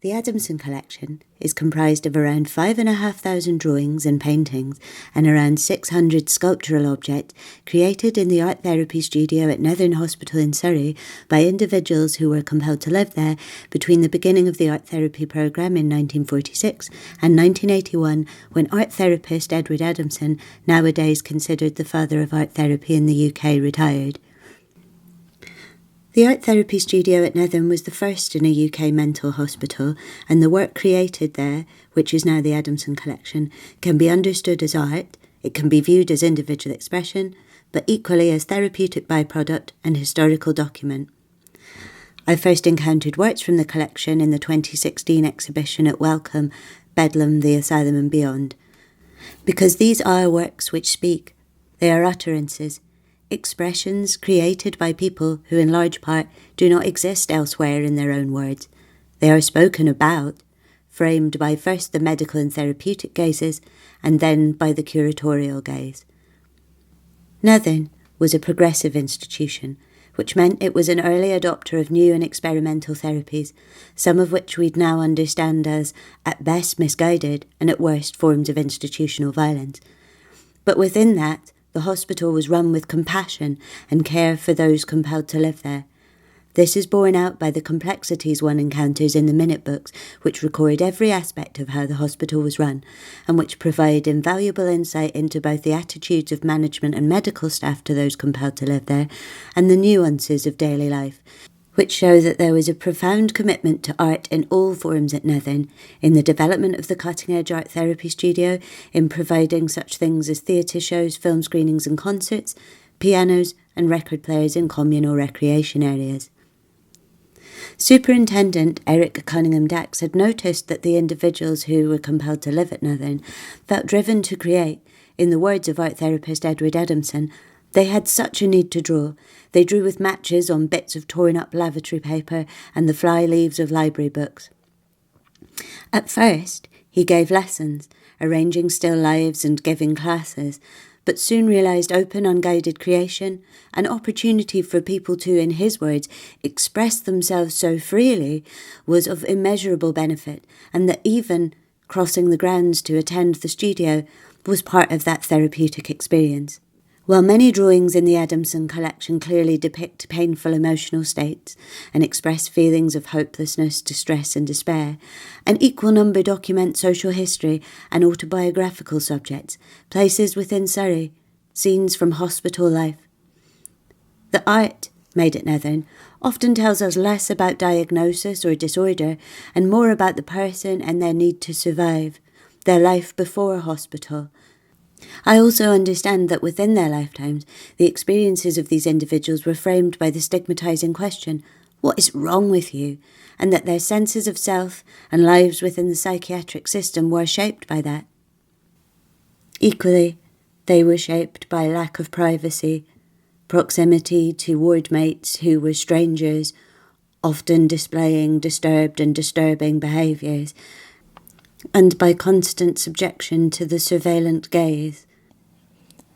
The Adamson Collection is comprised of around 5,500 drawings and paintings and around 600 sculptural objects created in the art therapy studio at Netherne Hospital in Surrey by individuals who were compelled to live there between the beginning of the art therapy programme in 1946 and 1981, when art therapist Edward Adamson, nowadays considered the father of art therapy in the UK, retired. The art therapy studio at Netherne was the first in a UK mental hospital, and the work created there, which is now the Adamson Collection, can be understood as art, it can be viewed as individual expression, but equally as therapeutic byproduct and historical document. I first encountered works from the collection in the 2016 exhibition at Welcome, Bedlam, the Asylum and Beyond. Because these are works which speak, they are utterances, expressions created by people who in large part do not exist elsewhere in their own words. They are spoken about, framed by first the medical and therapeutic gazes and then by the curatorial gaze. Netherne was a progressive institution, which meant it was an early adopter of new and experimental therapies, some of which we'd now understand as, at best, misguided and at worst, forms of institutional violence. But within that, the hospital was run with compassion and care for those compelled to live there. This is borne out by the complexities one encounters in the minute books, which record every aspect of how the hospital was run, and which provide invaluable insight into both the attitudes of management and medical staff to those compelled to live there, and the nuances of daily life, which show that there was a profound commitment to art in all forms at Netherne, in the development of the cutting-edge art therapy studio, in providing such things as theatre shows, film screenings and concerts, pianos and record players in communal recreation areas. Superintendent Eric Cunningham-Dax had noticed that the individuals who were compelled to live at Netherne felt driven to create, in the words of art therapist Edward Adamson, they had such a need to draw. They drew with matches on bits of torn-up lavatory paper and the fly leaves of library books. At first, he gave lessons, arranging still lives and giving classes, but soon realised open, unguided creation, an opportunity for people to, in his words, express themselves so freely, was of immeasurable benefit, and that even crossing the grounds to attend the studio was part of that therapeutic experience. While many drawings in the Adamson Collection clearly depict painful emotional states and express feelings of hopelessness, distress and despair, an equal number document social history and autobiographical subjects, places within Surrey, scenes from hospital life. The art, made at Netherne, often tells us less about diagnosis or disorder and more about the person and their need to survive, their life before hospital. I also understand that within their lifetimes, the experiences of these individuals were framed by the stigmatising question, what is wrong with you? And that their senses of self and lives within the psychiatric system were shaped by that. Equally, they were shaped by lack of privacy, proximity to ward mates who were strangers, often displaying disturbed and disturbing behaviours, and by constant subjection to the surveillant gaze.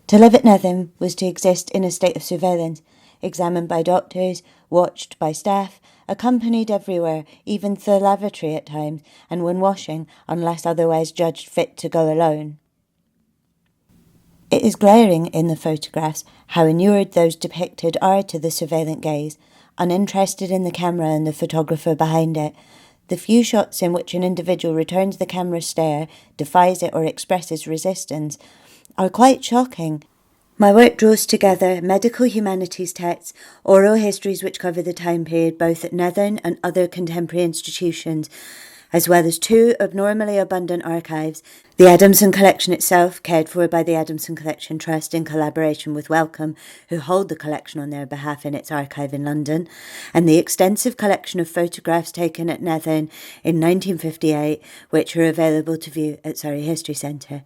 To live at Netherne was to exist in a state of surveillance, examined by doctors, watched by staff, accompanied everywhere, even to the lavatory at times, and when washing, unless otherwise judged fit to go alone. It is glaring in the photographs how inured those depicted are to the surveillant gaze, uninterested in the camera and the photographer behind it. The few shots in which an individual returns the camera's stare, defies it or expresses resistance, are quite shocking. My work draws together medical humanities texts, oral histories which cover the time period both at Netherne and other contemporary institutions, as well as two abnormally abundant archives, the Adamson Collection itself, cared for by the Adamson Collection Trust in collaboration with Wellcome, who hold the collection on their behalf in its archive in London, and the extensive collection of photographs taken at Netherne in 1958, which are available to view at Surrey History Centre.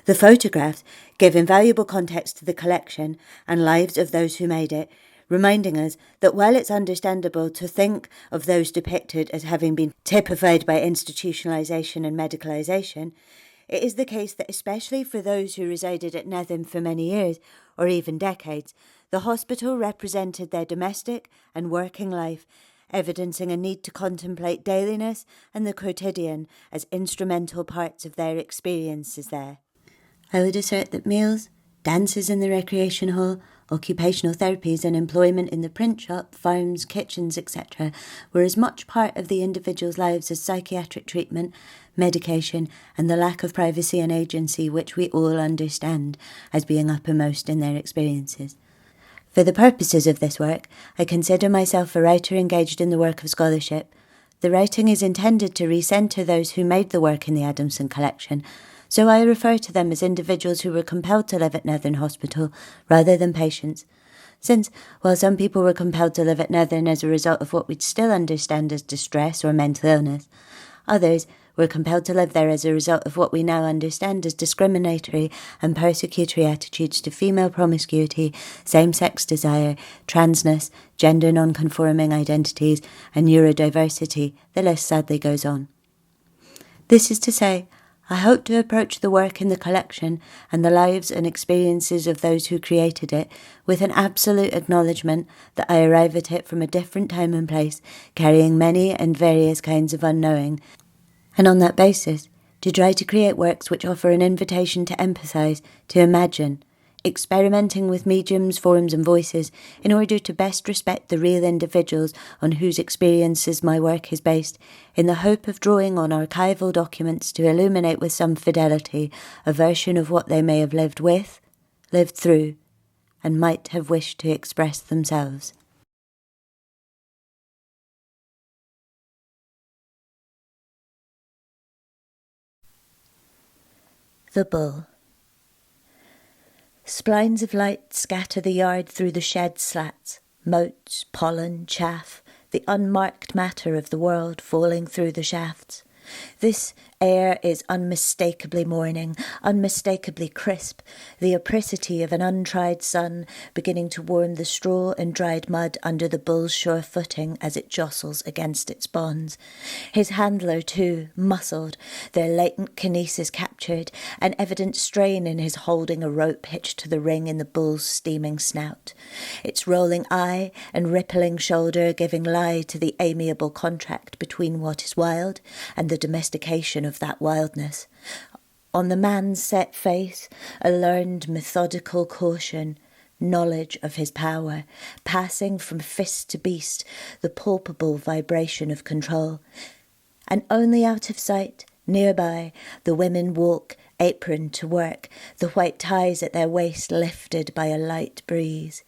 The photographs give invaluable context to the collection and lives of those who made it, reminding us that while it's understandable to think of those depicted as having been typified by institutionalisation and medicalisation, it is the case that especially for those who resided at Netherne for many years, or even decades, the hospital represented their domestic and working life, evidencing a need to contemplate dailiness and the quotidian as instrumental parts of their experiences there. I would assert that meals, dances in the recreation hall, occupational therapies and employment in the print shop, farms, kitchens, etc. were as much part of the individual's lives as psychiatric treatment, medication and the lack of privacy and agency which we all understand as being uppermost in their experiences. For the purposes of this work, I consider myself a writer engaged in the work of scholarship. The writing is intended to recentre those who made the work in the Adamson Collection, so I refer to them as individuals who were compelled to live at Netherne Hospital rather than patients, since, while some people were compelled to live at Netherne as a result of what we'd still understand as distress or mental illness, others were compelled to live there as a result of what we now understand as discriminatory and persecutory attitudes to female promiscuity, same-sex desire, transness, gender non-conforming identities, and neurodiversity. The list sadly goes on. This is to say, I hope to approach the work in the collection and the lives and experiences of those who created it with an absolute acknowledgement that I arrive at it from a different time and place, carrying many and various kinds of unknowing, and on that basis, to try to create works which offer an invitation to empathise, to imagine, experimenting with mediums, forms and voices in order to best respect the real individuals on whose experiences my work is based, in the hope of drawing on archival documents to illuminate with some fidelity a version of what they may have lived with, lived through, and might have wished to express themselves. The Bull. Splines of light scatter the yard through the shed slats, motes, pollen, chaff, the unmarked matter of the world falling through the shafts. This air is unmistakably morning, unmistakably crisp, the apricity of an untried sun beginning to warm the straw and dried mud under the bull's sure footing as it jostles against its bonds. His handler, too, muscled, their latent kinesis captured, an evident strain in his holding a rope hitched to the ring in the bull's steaming snout, its rolling eye and rippling shoulder giving lie to the amiable contract between what is wild and the domestication of that wildness. On the man's set face, a learned methodical caution, knowledge of his power, passing from fist to beast, the palpable vibration of control. And only out of sight, nearby, the women walk, aproned to work, the white ties at their waist lifted by a light breeze.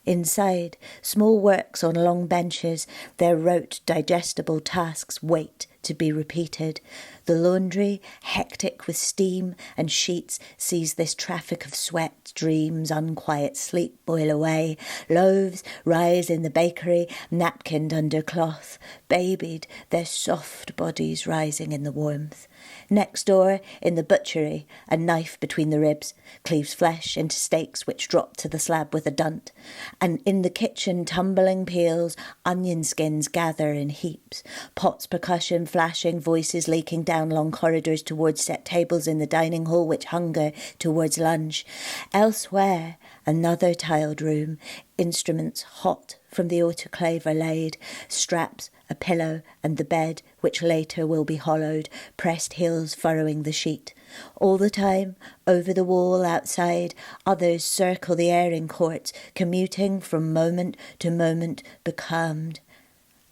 Inside, small works on long benches, their rote, digestible tasks wait to be repeated. The laundry, hectic with steam and sheets, sees this traffic of sweat, dreams, unquiet sleep boil away. Loaves rise in the bakery, napkined under cloth, babied, their soft bodies rising in the warmth. Next door, in the butchery, a knife between the ribs, cleaves flesh into steaks which drop to the slab with a dunt. And in the kitchen, tumbling peels, onion skins gather in heaps, pots percussion flashing, voices leaking down long corridors towards set tables in the dining hall which hunger towards lunch. Elsewhere, another tiled room, instruments hot from the autoclave are laid, straps, a pillow, and the bed, which later will be hollowed, pressed heels furrowing the sheet. All the time, over the wall outside, others circle the airing courts, commuting from moment to moment, becalmed.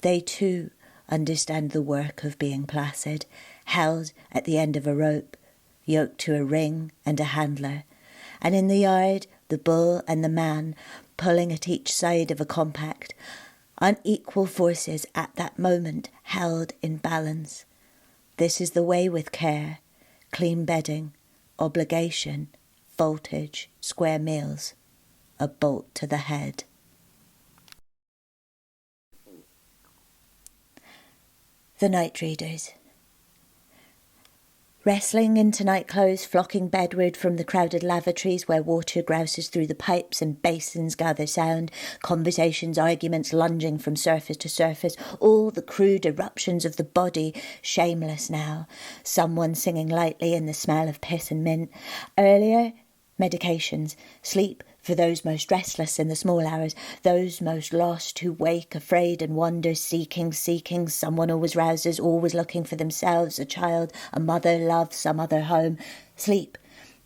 They too understand the work of being placid, held at the end of a rope, yoked to a ring and a handler. And in the yard, the bull and the man, pulling at each side of a compact, unequal forces at that moment held in balance. This is the way with care, clean bedding, obligation, voltage, square meals, a bolt to the head. The night readers. Wrestling into nightclothes, flocking bedward from the crowded lavatories where water grouses through the pipes and basins gather sound, conversations, arguments lunging from surface to surface, all the crude eruptions of the body, shameless now. Someone singing lightly in the smell of piss and mint. Earlier, medications, sleep, For those most restless in the small hours, those most lost who wake afraid and wander, seeking, someone always rouses, always looking for themselves, a child, a mother, love, some other home. Sleep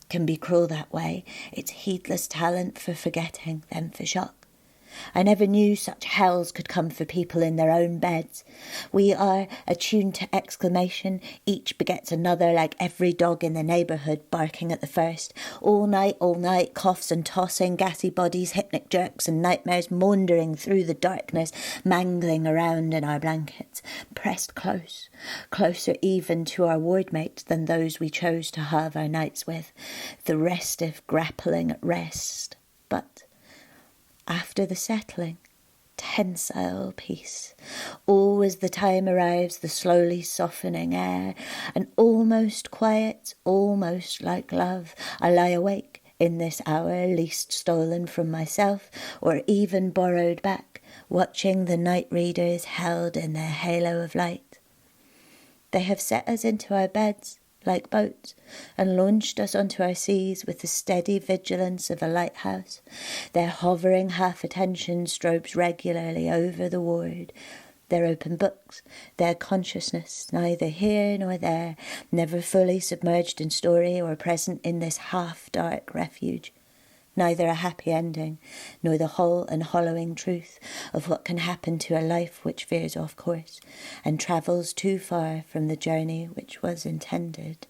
can be cruel that way, its heedless talent for forgetting, then for shock. I never knew such hells could come for people in their own beds. We are attuned to exclamation, each begets another, like every dog in the neighbourhood barking at the first. All night, coughs and tossing, gassy bodies, hypnic jerks and nightmares maundering through the darkness, mangling around in our blankets, pressed close, closer even to our wardmates than those we chose to have our nights with, the restive grappling at rest. But after the settling, tensile peace. Always the time arrives, the slowly softening air, and almost quiet, almost like love, I lie awake in this hour least stolen from myself, or even borrowed back, watching the night readers held in their halo of light. They have set us into our beds, like boats, and launched us onto our seas with the steady vigilance of a lighthouse. Their hovering half-attention strobes regularly over the ward, their open books, their consciousness neither here nor there, never fully submerged in story or present in this half-dark refuge. Neither a happy ending, nor the whole and hollowing truth of what can happen to a life which veers off course and travels too far from the journey which was intended.